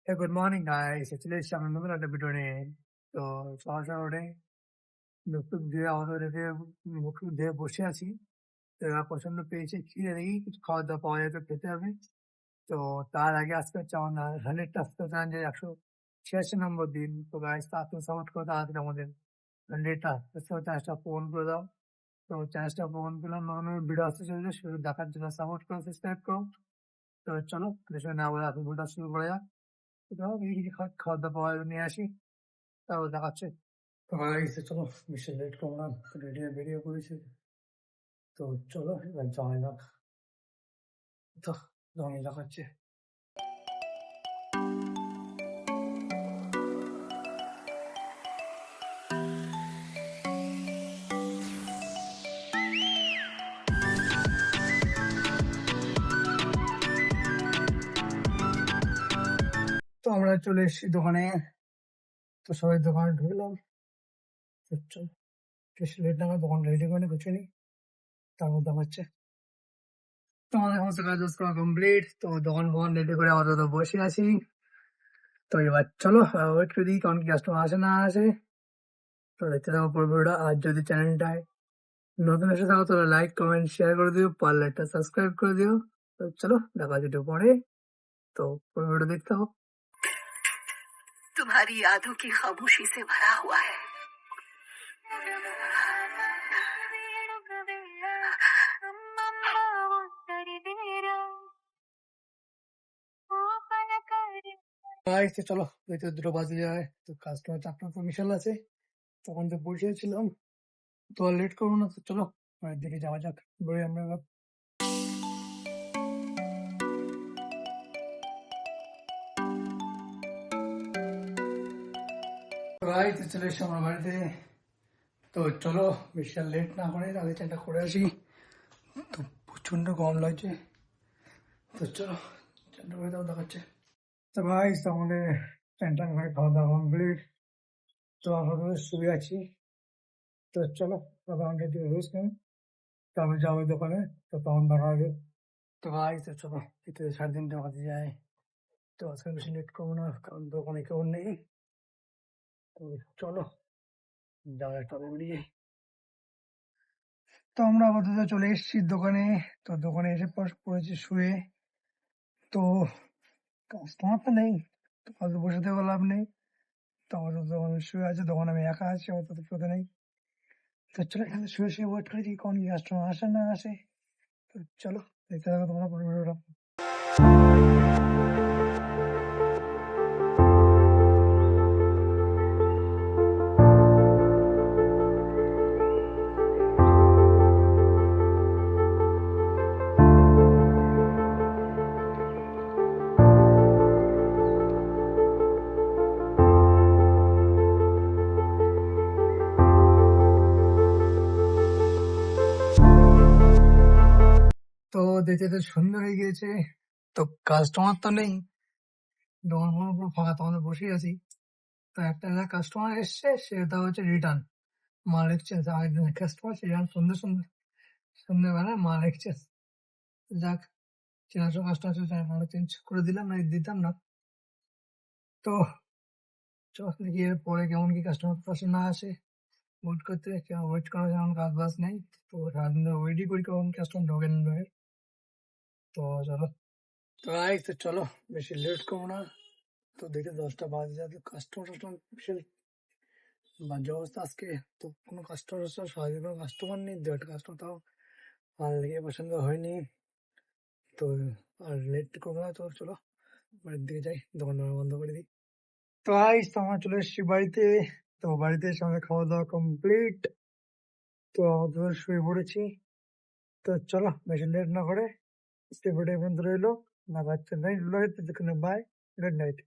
Good morning guys. চলে এসেছি আমরা নতুন একটা ভিডিও নিয়ে। তো সকাল সকাল উঠে মুখ টুখ ধুয়ে আমাদের রেখে মুখ টুখ ধুয়ে বসে আছি। তো এবার প্রচন্ড পেয়েছে খিদে দেখি কিছু খাওয়া দাওয়া পাওয়া যায় তো খেতে হবে। তো তার আগে আজকে হচ্ছে আমার 100টা চ্যালেঞ্জের 186 নম্বর দিন। তো গাইস তাড়াতাড়ি সাপোর্ট করে তাড়াতাড়ি আমাদের 100টা চ্যালেঞ্জটা পূরণ করে দাও। তো চ্যালেঞ্জটা পূরণ করলাম নতুন ভিডিও আসতে চলেছে শুধু দেখার জন্য সাপোর্ট করো, সাবস্ক্রাইব করো। তো চলো বেশি না বলে আপনি ভিডিওটা শুরু করা যাক। তো দেখো দেখি কিছু খাওয়া দাওয়া পাওয়া যায় নিয়ে আসি, তারপর দেখাচ্ছে। তো গাইস চলো বেশি লেট করবো না, রেডি হয়ে বেরিয়ে পড়েছি। তো চলো এবার যাওয়া যাক। তো দমে দেখাচ্ছে। তো আমরা চলে এসেছি দোকানে। তো সবাই দোকানে ঢুকলাম। তো চল বেশি লেট না করে দোকান রেডি করে গুছিয়ে নিই, তারপর দেখাচ্ছে। তো আমাদের সমস্ত কাজ বাজ করা কমপ্লিট। তো দোকান ফোকান রেডি করে আপাতত বসে আছি। তো এবার চলো ওয়েট করে দিই কারণ কি কাস্টমার আসে না আসে। তো দেখতে থাকো পুরো ভিডিওটা। আর যদি চ্যানেলটায় নতুন এসে থাকো তাহলে লাইক কমেন্ট শেয়ার করে দিও, পারলে একটা সাবস্ক্রাইব করে দিও। তো চলো দেখা যেটা পরে। তো পুরো ভিডিও দেখতে থাকো। तुम्हारी यादों की खामोशी से भरा हुआ है। গাইস তো চলো তো 2টো বাজে যায়। তো কাস্টমার চাপটা তো বিশাল আছে, তখন তো বসেছিলাম। তো আর লেট করবো না, তো চলো বাড়ির দিকে যাওয়া যাক। বেরোই আমরা এবার। গাইস তো চলে এসছি আমার বাড়িতে। তো চলো বেশি আর লেট না করে আগে চানটা করে আসি। তো প্রচন্ড গরম লাগছে। তো চলো চানটা করে দাও দেখাচ্ছে। তো গাইস তো আমাদের চানটা করে খাওয়া দাওয়া কমপ্লিট। তো আমরা শুয়ে আছি। তো চলো তখন আমরা একটু রেস্ট নেই, তারপর যাবো দোকানে। তো তখন দেখা হবে। তো গাইস তো চলো এতে 3:30 বাজে যায়। তো আজকে বেশি লেট করবো না কারণ দোকানে কেউ নেই। তো চলো যাওয়া একটা বেরিয়ে। তো আমরা আপাতত চলে এসেছি দোকানে। তো দোকানে এসে পড়েছি শুয়ে। তো কাস্টমার তো নেই, তো ফালতু বসে থেকে লাভ নেই। তো আমাদের দোকানে শুয়ে আছে, দোকানে আমি একা আছি, অত কেউ তো নেই। তো চলো এখানে শুয়ে শুয়ে ওয়েট করেছি কোন কাস্টমার আসে না আসে। তো চলো দেখতে থাকো তোমরা পুরো ভিডিওটা। তো দেখতে তো সন্ধ্যা হয়ে গিয়েছে। তো কাস্টমার তো নেই, দোকান পুরো ফাঁকা, তখন বসেই আছি। তো একটা কাস্টমার এসছে, সেটা হচ্ছে রিটার্ন মাল এক্সচেঞ্জ। আগের দিনের কাস্টমার সে সন্ধ্যেবেলায় মাল এক্সচেঞ্জ। যাক চেনাশো কাস্টমার মাল চেঞ্জ করে দিলাম, না দিতাম না। তো চল দেখি এর পরে কেমন কি কাস্টমার আসে না আসে। ওয়েট করতে ওয়েট করা যেমন কাজ বাজ নেই। তো সারাদিন ওয়েটই করি কখন কাস্টমার ঢোকে না ঢোকে। তো চলো তো তো চলো বেশি লেট করবো না। তো দেখে 10টা বাজে যাবে, কাস্টমার বিশাল বাজে অবস্থা আজকে। তো কোনো কাস্টমার সারাদিন কোনো কাস্টমার নেই, 2টা কাস্টমার তাও আর লেগে পছন্দ হয়নি। তো আর লেট করবো না, তো চলো বাড়ির দিকে যাই, দোকান বন্ধ করে দিই। তো তো আমরা চলে এসেছি বাড়িতে। তো বাড়িতে এসে আমাদের খাওয়া দাওয়া কমপ্লিট। তো আমাদের শুয়ে পড়েছি। তো চলো বেশি লেট না করে ভিডিও পর্যন্ত রইলো। না বাচ্চা নাই, বাই, গুড নাইট।